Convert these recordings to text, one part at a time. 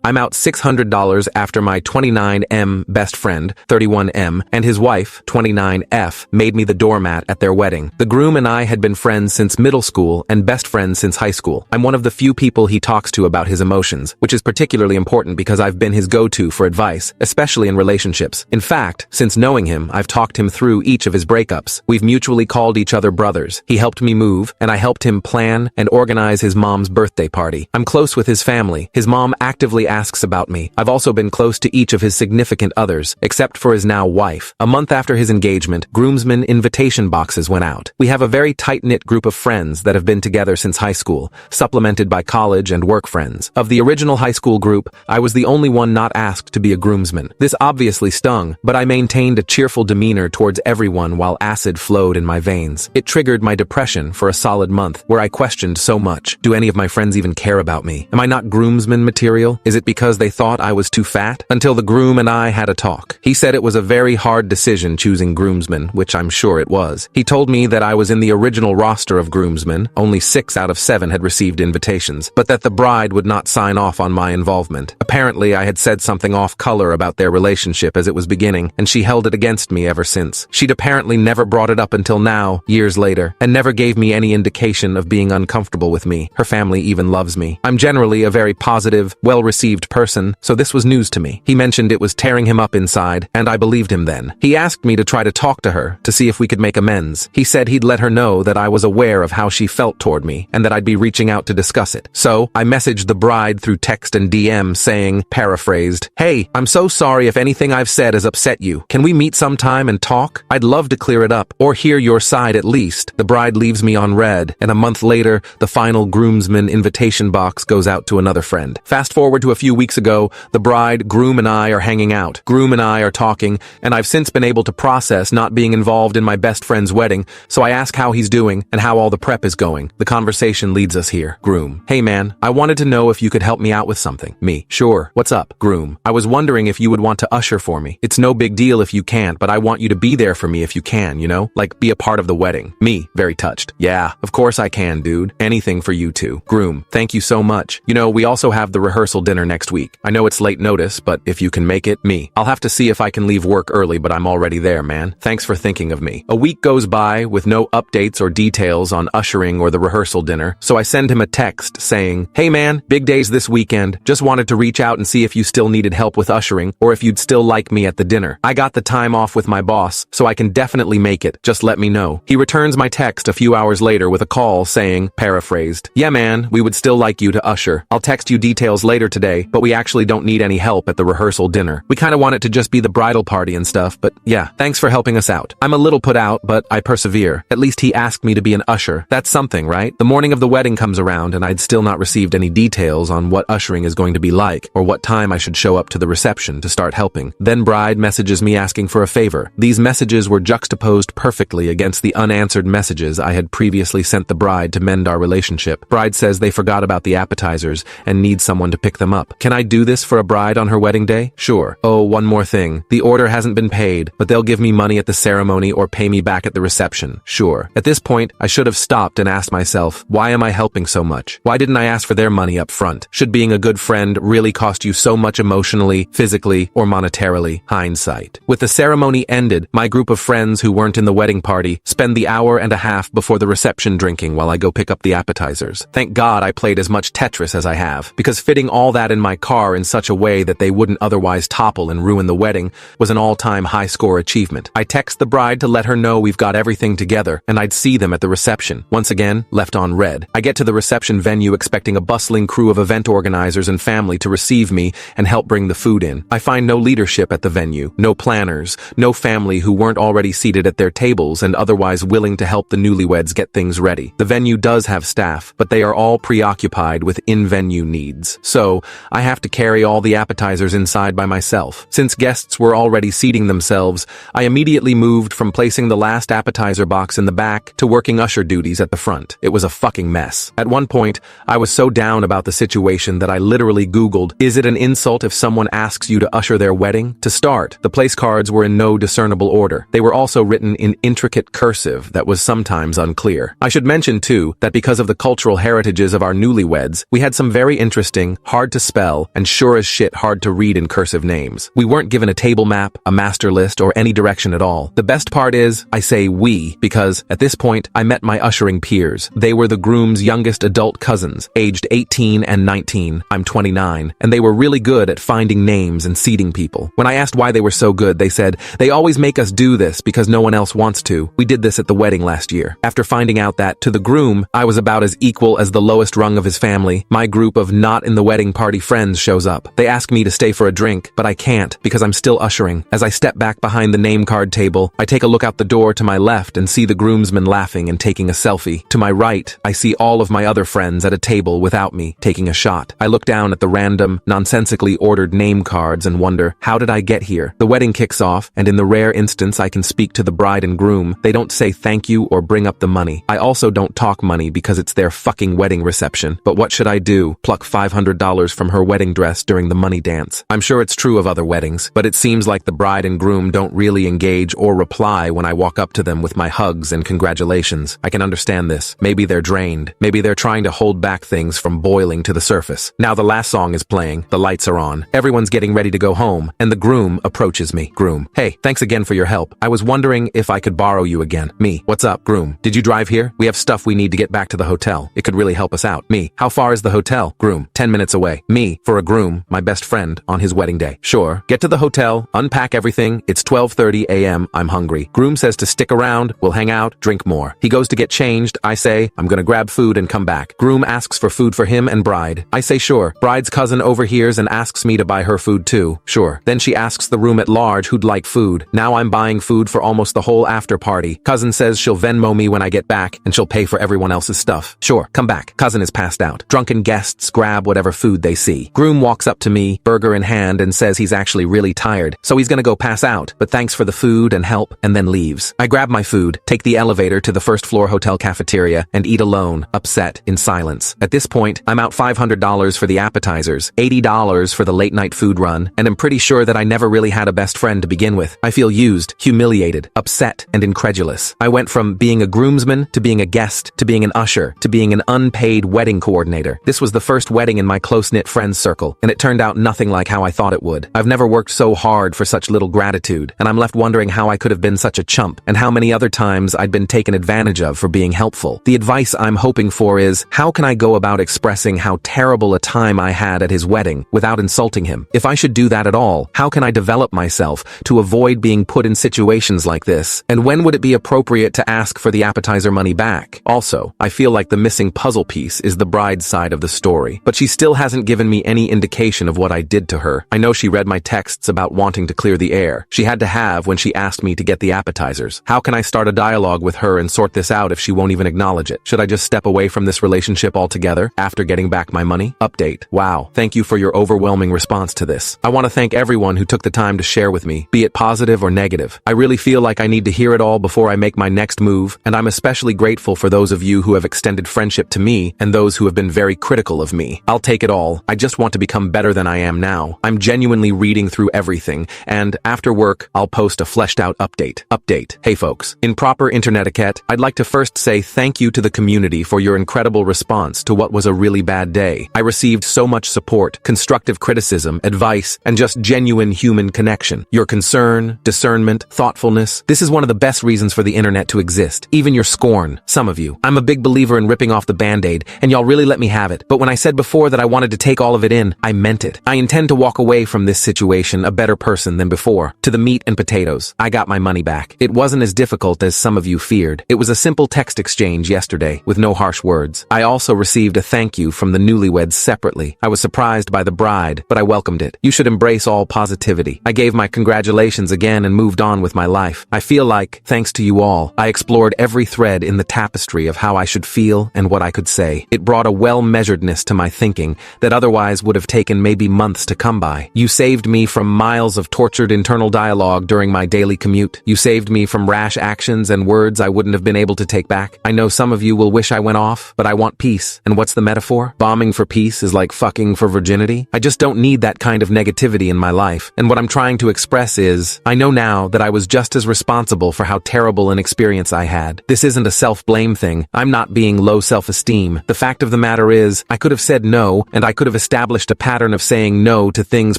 I'm out $600 after my 29M best friend, 31M, and his wife, 29F, made me the doormat at their wedding. The groom and I had been friends since middle school and best friends since high school. I'm one of the few people he talks to about his emotions, which is particularly important because I've been his go-to for advice, especially in relationships. In fact, since knowing him, I've talked him through each of his breakups. We've mutually called each other brothers. He helped me move, and I helped him plan and organize his mom's birthday party. I'm close with his family. His mom actively asks about me. I've also been close to each of his significant others, except for his now wife. A month after his engagement, Groomsman invitation boxes went out. We have a very tight-knit group of friends that have been together since high school, supplemented by college and work friends. Of the original high school group, I was the only one not asked to be a groomsman. This obviously stung, but I maintained a cheerful demeanor towards everyone while acid flowed in my veins. It triggered my depression for a solid month, where I questioned so much. Do any of my friends even care about me? Am I not groomsman material? Is it because they thought I was too fat? Until the groom and I had a talk. He said it was a very hard decision choosing groomsman, which I'm sure it was. He told me that I was in the original roster of groomsmen, only 6 out of 7 had received invitations, but that the bride would not sign off on my involvement. Apparently, I had said something off-color about their relationship as it was beginning, and she held it against me ever since. She'd apparently never brought it up until now, years later, and never gave me any indication of being uncomfortable with me. Her family even loves me. I'm generally a very positive, well-received person, so this was news to me. He mentioned it was tearing him up inside, and I believed him then. He asked me to try to talk to her, to see if we could make amends. He said he'd let her know that I was aware of how she felt toward me, and that I'd be reaching out to discuss it. So, I messaged the bride through text and DM saying, paraphrased, "Hey, I'm so sorry if anything I've said has upset you. Can we meet sometime and talk? I'd love to clear it up, or hear your side at least." The bride leaves me on read, and a month later, the final groomsman invitation box goes out to another friend. Fast forward to a few weeks ago, the bride, groom, and I are hanging out. Groom and I are talking, and I've since been able to process not being involved in my best friend's wedding, so I ask how he's doing and how all the prep is going. The conversation leads us here. Groom: "Hey man, I wanted to know if you could help me out with something." Me: "Sure, what's up?" Groom: "I was wondering if you would want to usher for me. It's no big deal if you can't, but I want you to be there for me if you can, you know? Like, be a part of the wedding." Me: very touched. "Yeah, of course I can, dude. Anything for you two." Groom: "Thank you so much. You know, we also have the rehearsal dinner next week. I know it's late notice, but if you can make it." Me: "I'll have to see if I can leave work early, but I'm already there, man. Thanks for thinking of me." A week goes by with no updates or details on ushering or the rehearsal dinner, so I send him a text saying, "Hey man, big days this weekend. Just wanted to reach out and see if you still needed help with ushering, or if you'd still like me at the dinner. I got the time off with my boss, so I can definitely make it. Just let me know." He returns my text a few hours later with a call saying, paraphrased, "Yeah man, we would still like you to usher. I'll text you details later today, but we actually don't need any help at the rehearsal dinner. We kinda want it to just be the bridal party and stuff, but yeah, thanks for helping us out." I'm a little put out, but I persevere. At least he asked me to be an usher. That's something, right? The morning of the wedding comes around and I'd still not received any details on what ushering is going to be like, or what time I should show up to the reception to start helping. Then bride messages me asking for a favor. These messages were juxtaposed perfectly against the unanswered messages I had previously sent the bride to mend our relationship. Bride says they forgot about the appetizers and need someone to pick them up. Can I do this for a bride on her wedding day? Sure. Oh, one more thing. The order hasn't been paid, but they'll give me money at the ceremony or pay me back at the reception. Sure. At this point, I should have stopped and asked myself, why am I helping so much? Why didn't I ask for their money up front? Should being a good friend really cost you so much emotionally, physically, or monetarily? Hindsight. With the ceremony ended, my group of friends who weren't in the wedding party spend the hour and a half before the reception drinking while I go pick up the appetizers. Thank God I played as much Tetris as I have, because fitting all that in my car in such a way that they wouldn't otherwise topple and ruin the wedding was an all-time high-score achievement. I text the bride to let her know we've got everything together, and I'd see them at the reception. Once again, left on red. I get to the reception venue expecting a bustling crew of event organizers and family to receive me and help bring the food in. I find no leadership at the venue, no planners, no family who weren't already seated at their tables and otherwise willing to help the newlyweds get things ready. The venue does have staff, but they are all preoccupied with in-venue needs. So, I have to carry all the appetizers inside by myself. Since guests were already seating themselves, I immediately moved from placing the last appetizer box in the back to working usher duties at the front. It was a fucking mess. At one point, I was so down about the situation that I literally Googled, is it an insult if someone asks you to usher their wedding? To start, the place cards were in no discernible order. They were also written in intricate cursive that was sometimes unclear. I should mention, too, that because of the cultural heritages of our newlyweds, we had some very interesting, hard-to-spell spell, and sure as shit hard to read in cursive names. We weren't given a table map, a master list, or any direction at all. The best part is, I say we, because, at this point, I met my ushering peers. They were the groom's youngest adult cousins, aged 18 and 19. I'm 29, and they were really good at finding names and seating people. When I asked why they were so good, they said, "They always make us do this because no one else wants to. We did this at the wedding last year." After finding out that, to the groom, I was about as equal as the lowest rung of his family, my group of not-in-the-wedding-party friends shows up. They ask me to stay for a drink, but I can't because I'm still ushering. As I step back behind the name card table, I take a look out the door to my left and see the groomsman laughing and taking a selfie. To my right, I see all of my other friends at a table without me, taking a shot. I look down at the random, nonsensically ordered name cards and wonder, how did I get here? The wedding kicks off, and in the rare instance I can speak to the bride and groom, they don't say thank you or bring up the money. I also don't talk money because it's their fucking wedding reception. But what should I do? Pluck $500 from her wedding dress during the money dance? I'm sure it's true of other weddings, but it seems like the bride and groom don't really engage or reply when I walk up to them with my hugs and congratulations. I can understand this. Maybe they're drained. Maybe they're trying to hold back things from boiling to the surface. Now the last song is playing, the lights are on, everyone's getting ready to go home, and the groom approaches me. Groom: "Hey, thanks again for your help. I was wondering if I could borrow you again." Me: "What's up?" Groom: "Did you drive here? We have stuff we need to get back to the hotel. It could really help us out." Me: "How far is the hotel?" Groom: 10 minutes away. Me: "For a groom, my best friend, on his wedding day." Sure. Get to the hotel, unpack everything. It's 12:30 a.m. I'm hungry. Groom says to stick around, we'll hang out, drink more. He goes to get changed. I say, I'm gonna grab food and come back. Groom asks for food for him and bride. I say sure. Bride's cousin overhears and asks me to buy her food too. Sure. Then she asks the room at large who'd like food. Now I'm buying food for almost the whole after party. Cousin says she'll Venmo me when I get back, and she'll pay for everyone else's stuff. Sure. Come back. Cousin is passed out. Drunken guests grab whatever food they see. Groom walks up to me, burger in hand, and says he's actually really tired, so he's gonna go pass out, but thanks for the food and help, and then leaves. I grab my food, take the elevator to the first floor hotel cafeteria, and eat alone, upset, in silence. At this point, I'm out $500 for the appetizers, $80 for the late-night food run, and I'm pretty sure that I never really had a best friend to begin with. I feel used, humiliated, upset, and incredulous. I went from being a groomsman to being a guest to being an usher to being an unpaid wedding coordinator. This was the first wedding in my close-knit friends circle, and it turned out nothing like how I thought it would. I've never worked so hard for such little gratitude, and I'm left wondering how I could have been such a chump, and how many other times I'd been taken advantage of for being helpful. The advice I'm hoping for is, how can I go about expressing how terrible a time I had at his wedding without insulting him? If I should do that at all, how can I develop myself to avoid being put in situations like this? And when would it be appropriate to ask for the appetizer money back? Also, I feel like the missing puzzle piece is the bride's side of the story, but she still hasn't given me any indication of what I did to her. I know she read my texts about wanting to clear the air. She had to have when she asked me to get the appetizers. How can I start a dialogue with her and sort this out if she won't even acknowledge it? Should I just step away from this relationship altogether after getting back my money? Update. Wow. Thank you for your overwhelming response to this. I want to thank everyone who took the time to share with me, be it positive or negative. I really feel like I need to hear it all before I make my next move, and I'm especially grateful for those of you who have extended friendship to me and those who have been very critical of me. I'll take it all. I just want to become better than I am now. I'm genuinely reading through everything, and after work, I'll post a fleshed out update. Update. Hey folks, in proper internet etiquette, I'd like to first say thank you to the community for your incredible response to what was a really bad day. I received so much support, constructive criticism, advice, and just genuine human connection. Your concern, discernment, thoughtfulness, this is one of the best reasons for the internet to exist. Even your scorn, some of you. I'm a big believer in ripping off the band-aid, and y'all really let me have it. But when I said before that I wanted to take all of it in, I meant it. I intend to walk away from this situation a better person than before. To the meat and potatoes, I got my money back. It wasn't as difficult as some of you feared. It was a simple text exchange yesterday, with no harsh words. I also received a thank you from the newlyweds separately. I was surprised by the bride, but I welcomed it. You should embrace all positivity. I gave my congratulations again and moved on with my life. I feel like, thanks to you all, I explored every thread in the tapestry of how I should feel and what I could say. It brought a well-measuredness to my thinking that otherwise would have taken maybe months to come by. You saved me from miles of tortured internal dialogue during my daily commute. You saved me from rash actions and words I wouldn't have been able to take back. I know some of you will wish I went off, but I want peace. And what's the metaphor? Bombing for peace is like fucking for virginity? I just don't need that kind of negativity in my life. And what I'm trying to express is, I know now that I was just as responsible for how terrible an experience I had. This isn't a self-blame thing. I'm not being low self-esteem. The fact of the matter is, I could have said no, and I could have established a pattern of saying no to things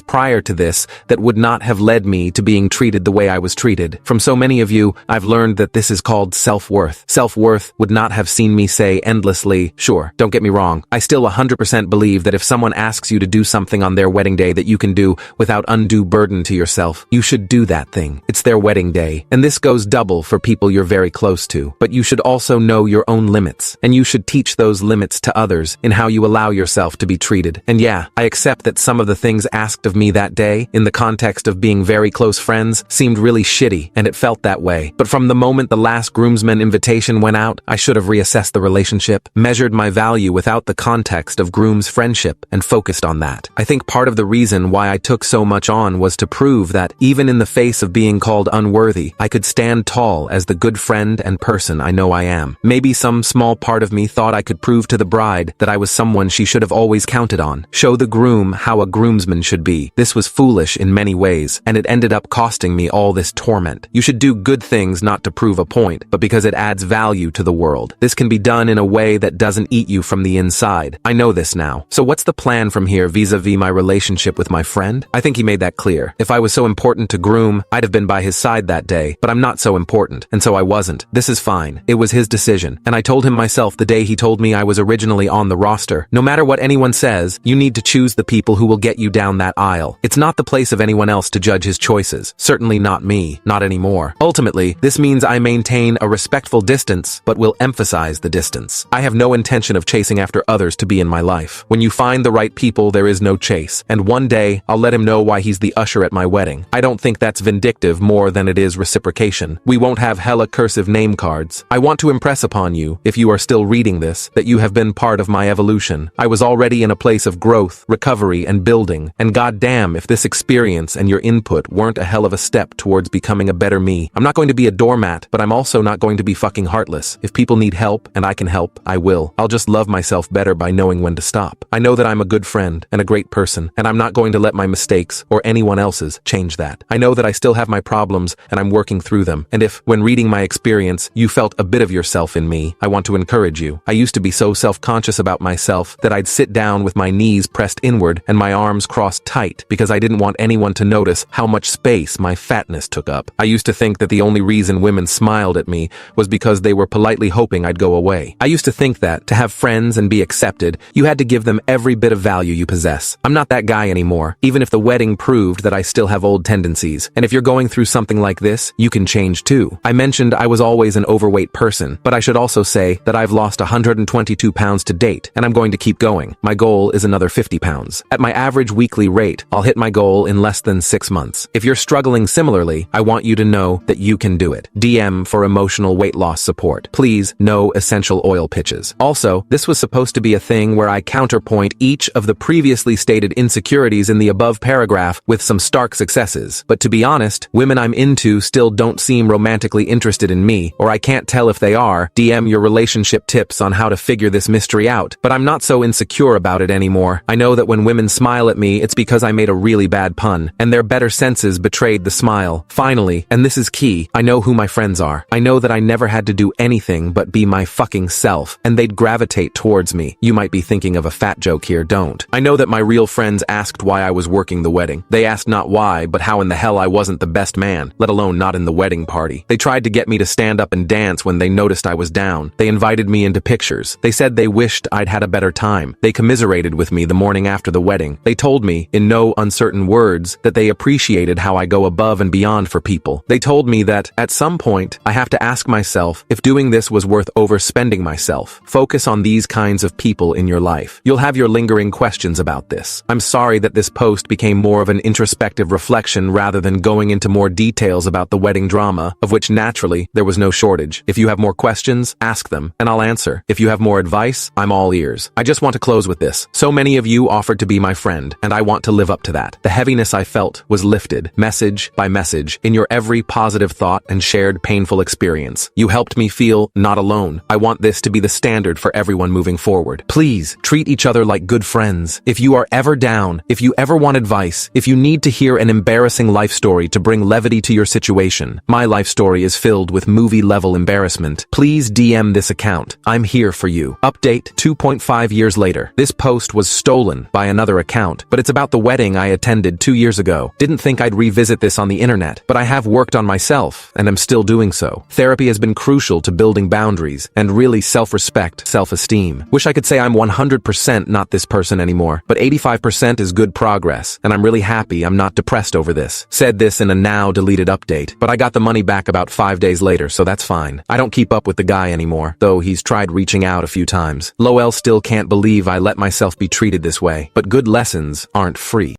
prior to this that would not have led me to being treated the way I was treated. From so many of you, I've learned that this is called self-worth. Self-worth would not have seen me say endlessly, sure, don't get me wrong, I still 100% believe that if someone asks you to do something on their wedding day that you can do without undue burden to yourself, you should do that thing. It's their wedding day. And this goes double for people you're very close to. But you should also know your own limits. And you should teach those limits to others in how you allow yourself to be treated. And yeah, I accept that some of the things asked of me that day, in the context of being very close friends, seemed really shitty, and it felt that way. But from the moment the last Groomsman invitation went out, I should have reassessed the relationship, measured my value without the context of groom's friendship, and focused on that. I think part of the reason why I took so much on was to prove that, even in the face of being called unworthy, I could stand tall as the good friend and person I know I am. Maybe some small part of me thought I could prove to the bride that I was someone she should have always counted on. Show the groom how a groomsman should be. This was foolish in many ways, and it ended up costing me all this torment. You should do good things not to prove a point, but because it adds value to the world. This can be done in a way that doesn't eat you from the inside. I know this now. So what's the plan from here vis-a-vis my relationship with my friend? I think he made that clear. If I was so important to groom, I'd have been by his side that day, but I'm not so important, and so I wasn't. This is fine. It was his decision, and I told him myself the day he told me I was originally on the roster. No matter what anyone says, you need to choose the people who will get you down that aisle. It's not the place of anyone else to judge his choices. Certainly not me. Not anymore. Ultimately, this means I maintain a respectful distance, but will emphasize the distance. I have no intention of chasing after others to be in my life. When you find the right people, there is no chase, and one day, I'll let him know why he's the usher at my wedding. I don't think that's vindictive more than it is reciprocation. We won't have hella cursive name cards. I want to impress upon you, if you are still reading this, that you have been part of my evolution. I was already in a place of growth, recovery, and building, and goddamn if this experience and your input weren't a hell of a step towards becoming a better me. I'm not going to be a doormat, but I'm also not going to be fucking heartless. If people need help, and I can help, I will. I'll just love myself better by knowing when to stop. I know that I'm a good friend and a great person, and I'm not going to let my mistakes, or anyone else's, change that. I know that I still have my problems, and I'm working through them, and if, when reading my experience, you felt a bit of yourself in me, I want to encourage you. I used to be so self-conscious about myself that I'd sit down with my knees pressed inward and my arms crossed tight because I didn't want anyone to notice how much space my fatness took up. I used to think that the only reason women smiled at me was because they were politely hoping I'd go away. I used to think that, to have friends and be accepted, you had to give them every bit of value you possess. I'm not that guy anymore, even if the wedding proved that I still have old tendencies. And if you're going through something like this, you can change too. I mentioned I was always an overweight person, but I should also say that I've lost 122 pounds to date, and I'm going to keep going. My goal is another 50 pounds. At my average weekly rate, I'll hit my goal in less than 6 months. If you're struggling similarly, I want you to know that you can do it. DM for emotional weight loss support. Please, no essential oil pitches. Also, this was supposed to be a thing where I counterpoint each of the previously stated insecurities in the above paragraph with some stark successes. But to be honest, women I'm into still don't seem romantically interested in me, or I can't tell if they are. DM your relationship tips on how to figure this mystery out, but I'm not so insecure about it anymore. I know that when women smile at me, it's because I made a really bad pun, and their better senses betrayed the smile. Finally, and this is key, I know who my friends are. I know that I never had to do anything but be my fucking self, and they'd gravitate towards me. You might be thinking of a fat joke here, don't. I know that my real friends asked why I was working the wedding. They asked not why, but how in the hell I wasn't the best man, let alone not in the wedding party. They tried to get me to stand up and dance when they noticed I was down. They invited me into pictures. They said they wished I'd had a better time. They commiserated with me the morning after the wedding. They told me, in no uncertain words, that they appreciated how I go above and beyond for people. They told me that, at some point, I have to ask myself if doing this was worth overspending myself. Focus on these kinds of people in your life. You'll have your lingering questions about this. I'm sorry that this post became more of an introspective reflection rather than going into more details about the wedding drama, of which naturally there was no shortage. If you have more questions, ask them, and I'll answer. If you have more advice, I'm all ears. I just want to close with this. So many of you offered to be my friend, and I want to live up to that. The heaviness I felt was lifted, message by message, in your every positive thought and shared painful experience. You helped me feel not alone. I want this to be the standard for everyone moving forward. Please, treat each other like good friends. If you are ever down, if you ever want advice, if you need to hear an embarrassing life story to bring levity to your situation, my life story is filled with movie-level embarrassment. Please DM this account. I'm here for you. Update 2.5 years later. This post was was stolen by another account, but it's about the wedding I attended 2 years ago. Didn't think I'd revisit this on the internet, but I have worked on myself, and am still doing so. Therapy has been crucial to building boundaries, and really self-respect, self-esteem. Wish I could say I'm 100% not this person anymore, but 85% is good progress, and I'm really happy I'm not depressed over this. Said this in a now deleted update, but I got the money back about 5 days later, so that's fine. I don't keep up with the guy anymore, though he's tried reaching out a few times. Lowell still can't believe I let myself be treated this way, but good lessons aren't free.